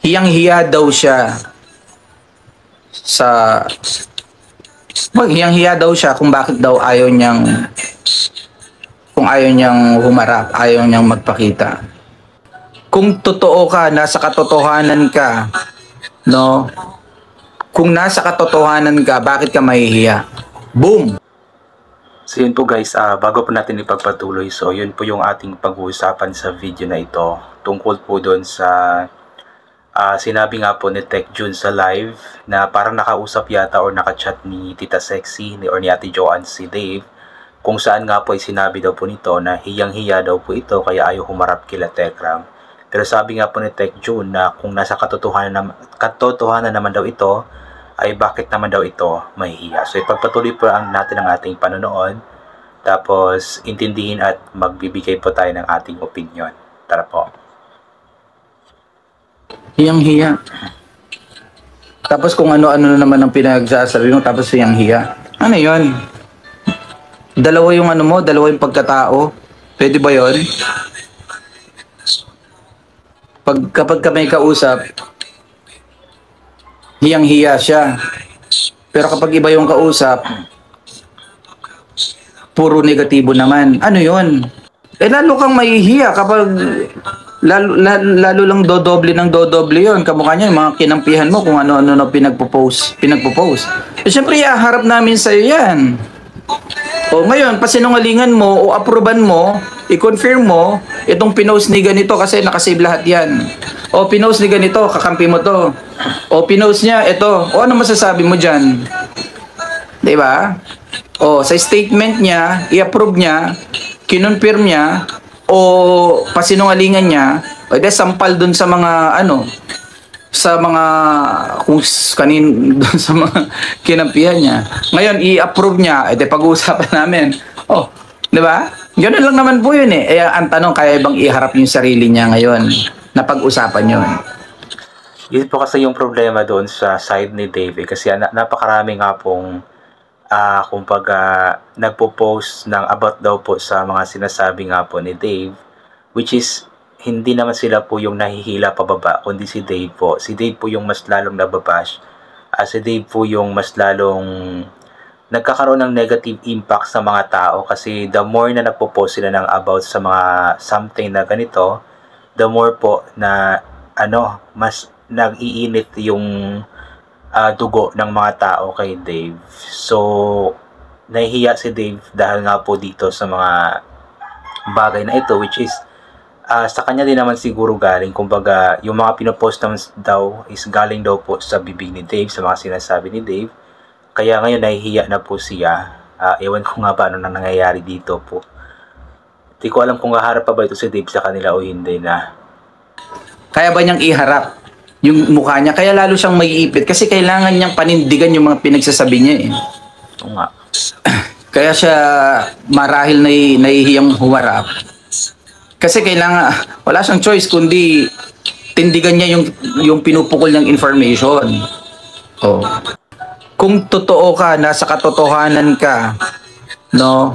hiyang-hiya daw siya sa hiyang-hiya daw siya kung bakit daw ayaw niyang humarap, ayaw niyang magpakita. Kung totoo ka, nasa katotohanan ka, no? Kung nasa katotohanan ka, bakit ka mahihiya? Boom! So yun po guys, bago po natin ipagpatuloy, so yun po yung ating pag-uusapan sa video na ito. Tungkol po doon sa sinabi nga po ni Tech June sa live na parang nakausap yata or nakachat ni Tita Sexy or ni Ate Joanne si Dave, kung saan nga po ay sinabi daw po nito na hiyang-hiya daw po ito kaya ayaw humarap kila Tekram. Pero sabi nga po ni Tech June na kung nasa katotohanan naman daw ito, ay bakit naman daw ito mahihiya. So ipagpatuloy po natin ang ating panonood, tapos intindihin at magbibigay po tayo ng ating opinion. Tara po. Hiyang-hiya. Tapos kung ano-ano naman ang pinagsasabi mo, tapos hiyang-hiya. Ano yon? Dalawa yung ano mo, dalawa yung pagkatao. Pwede ba yon? Kapag ka may kausap, hiyang-hiya siya. Pero kapag iba yung kausap, puro negatibo naman. Ano yon? Lalo kang mahihiya kapag lalo lang dodoble ng dodoble yon. Kamukha niya yung mga kinampihan mo kung ano-ano na pinagpo-post. Siyempre, iharap namin sa'yo yan. O ngayon, pasinungalingan mo o aproban mo, i-confirm mo, itong pinost ni ganito kasi nakasave lahat yan. O pinost ni ganito, kakampi mo to. O pinost niya, ito. O ano masasabi mo dyan? Diba? O sa statement niya, i-approve niya, kinonfirm niya, o pasinungalingan niya, o de sampal dun sa mga sa mga kung kanin dun sa mga kinampihan niya. Ngayon i-approve niya, de pag-uusapan namin. Oh, 'di ba? Ganoon lang naman po 'yun eh. Ang tanong, kaya bang iharap yung sarili niya ngayon na pag-usapan 'yun? Yun po kasi yung problema doon sa side ni Dave kasi napakarami nga pong kumbaga nagpo-post ng about daw po sa mga sinasabi nga po ni Dave, which is hindi naman sila po yung nahihila pababa, kundi si Dave po. Si Dave po yung mas lalong nababash. Si Dave po yung mas lalong nagkakaroon ng negative impact sa mga tao kasi the more na nagpo-post sila ng about sa mga something na ganito, the more po na mas nag-iinit yung dugo ng mga tao kay Dave. So nahihiya si Dave dahil nga po dito sa mga bagay na ito, which is sa kanya din naman siguro galing. Kumbaga yung mga pinopost naman daw is galing daw po sa bibig ni Dave, sa mga sinasabi ni Dave. Kaya ngayon nahihiya na po siya. Ewan ko nga ba ano nang nangyayari dito po. Hindi ko alam kung haharap pa ba ito si Dave sa kanila o hindi na. Kaya ba niyang iharap yung mukha niya? Kaya lalo siyang maiipit kasi kailangan niyang panindigan yung mga pinagsasabi niya eh. Oo nga. Kaya siya marahil nahihiyang humarap. Kasi kailangan, wala siyang choice kundi tindigan niya yung pinupukol niyang information. Oh. Kung totoo ka, nasa katotohanan ka, no?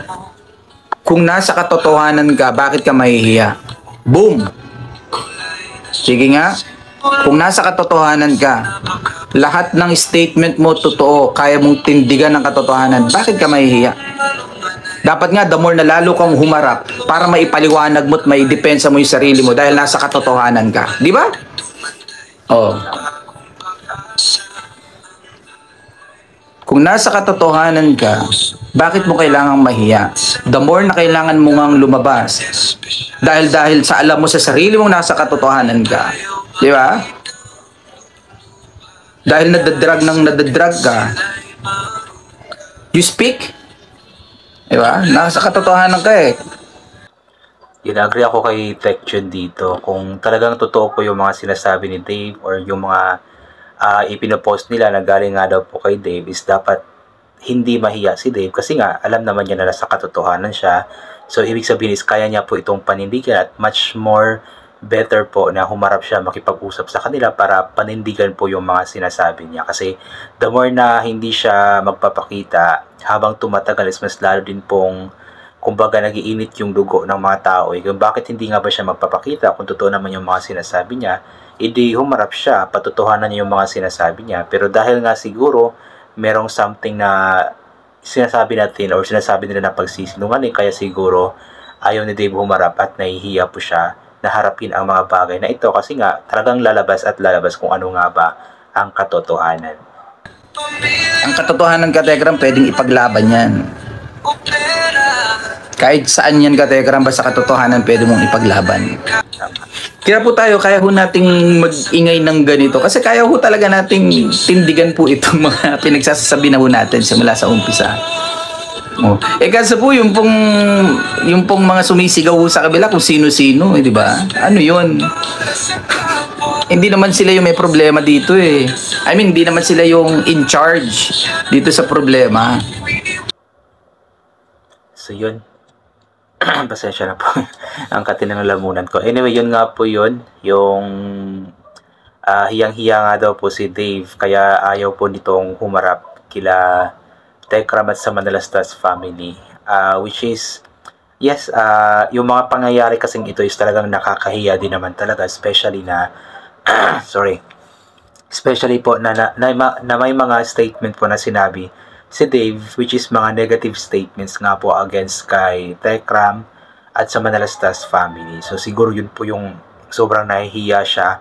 Kung nasa katotohanan ka, bakit ka mahihiya? Boom! Sige nga, kung nasa katotohanan ka, lahat ng statement mo totoo, kaya mong tindigan ng katotohanan, bakit ka mahihiya? Dapat nga, the more na lalo kang humarap para maipaliwanag mo at maidepensa mo yung sarili mo dahil nasa katotohanan ka. Di ba? Oh. Kung nasa katotohanan ka, bakit mo kailangang mahiya? The more na kailangan mo ngang lumabas dahil sa alam mo sa sarili mong nasa katotohanan ka. Di ba? Dahil nadadrag ka, you speak. Diba? Nasa katotohanan ka eh. Agree ako kay Tech June dito. Kung talagang totoo po yung mga sinasabi ni Dave or yung mga ipinopost nila na galing nga daw po kay Dave, is dapat hindi mahiya si Dave kasi nga alam naman niya na nasa katotohanan siya. So ibig sabihin is kaya niya po itong panindigan at much more better po na humarap siya, makipag-usap sa kanila para panindigan po yung mga sinasabi niya. Kasi the more na hindi siya magpapakita, habang tumatagal is mas lalo din pong kumbaga nagiinit yung dugo ng mga tao. Bakit hindi nga ba siya magpapakita kung totoo naman yung mga sinasabi niya? hindi humarap siya, patutuhanan niya yung mga sinasabi niya. Pero dahil nga siguro merong something na sinasabi natin or sinasabi nila na pagsisinungaling, kaya siguro ayaw ni Dave humarap at nahihiya po siya na harapin ang mga bagay na ito kasi nga talagang lalabas at lalabas kung ano nga ba ang katotohanan. Ang katotohanan, Katekram, pwedeng ipaglaban yan. Kahit saan yan, Katekram, basta katotohanan pwede mong ipaglaban. Kaya po tayo, kaya ho nating mag-ingay ng ganito. Kasi kaya ho talaga nating tindigan po itong mga pinagsasabi na ho natin simula sa umpisa. Oh. Kasi po yung pong mga sumisigaw ho sa kabila kung sino-sino, di ba? Ano yun? Hindi naman sila yung may problema dito eh. I mean, hindi naman sila yung in charge dito sa problema. So yun. Pasensya na po. Ang katinang lamunan ko. Anyway, yun nga po yun. Yung hiyang-hiya nga daw po si Dave. Kaya ayaw po nitong humarap kila Tekram at sa Manalastas family. Which is, yes, yung mga pangyayari kasing ito is talagang nakakahiya din naman talaga. Especially na, especially po na may mga statement po na sinabi si Dave, which is mga negative statements nga po against kay Tekram at sa Manalastas family. So siguro yun po yung sobrang nahihiya siya.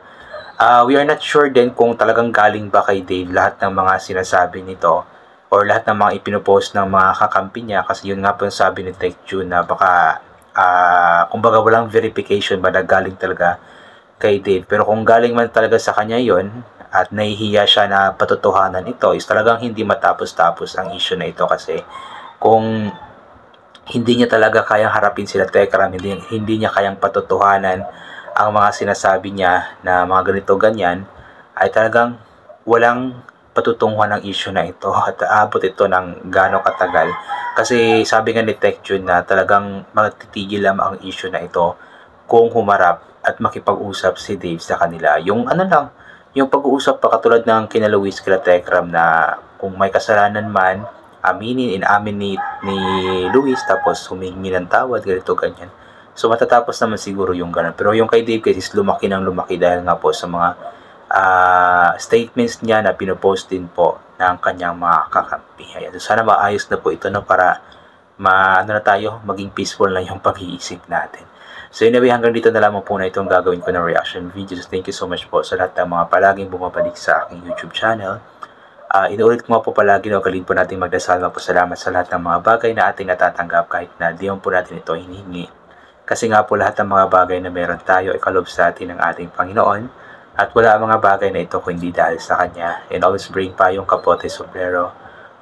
We are not sure din kung talagang galing ba kay Dave lahat ng mga sinasabi nito or lahat ng mga ipinopost ng mga kakampi niya, kasi yun nga po yung sabi ni Tech June na baka kumbaga walang verification ba na galing talaga kay Dave. Pero kung galing man talaga sa kanya yon at nahihiya siya na patotohanan ito, is talagang hindi matapos-tapos ang issue na ito. Kasi kung hindi niya talaga kayang harapin sila Tekram, hindi niya kayang patotohanan ang mga sinasabi niya na mga ganito ganyan, ay talagang walang patutunguhan ng issue na ito at aabot ito ng gaano katagal. Kasi sabi nga ni Tech June na talagang magtitigil lang ang issue na ito kung humarap at makipag-usap si Dave sa kanila. Yung ano lang, yung pag-uusap pa katulad ng kina Luis kila Tekram na kung may kasalanan man, inamin ni Luis, tapos humingi ng tawad, ganito ganyan. So matatapos naman siguro yung ganun. Pero yung kay Dave kasi is lumaki ng lumaki dahil nga po sa mga statements niya na pinopost din po ng kanyang mga kakampi. Ayan. So sana maayos na po ito, no, para maging peaceful na yung pag-iisip natin. So anyway, hanggang dito na lamang po na itong gagawin ko na reaction videos. Thank you so much po sa lahat ng mga palaging bumabalik sa aking YouTube channel. Inuulit ko nga po palagi na ugalin po natin magdasal, magpasalamat sa lahat ng mga bagay na ating natatanggap kahit na di po natin ito hinihingi. Kasi nga po lahat ng mga bagay na meron tayo ay kalob sa atin ng ating Panginoon, at wala ang mga bagay na ito kung hindi dahil sa Kanya. And always bring pa yung kapote, sombrero,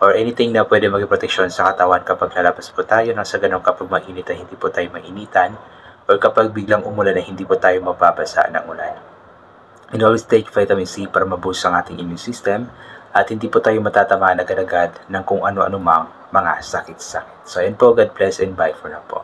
or anything na pwede maging proteksyon sa katawan kapag lalabas po tayo, nang sa ganun kapag mainit ay hindi po tayo mainitan, or kapag biglang umulan ay hindi po tayo mababasa ng ulan. And always take vitamin C para maboost ang ating immune system at hindi po tayo matatamaan agad-agad ng kung ano-ano mang mga sakit-sakit. So ayun po, God bless and bye for now po.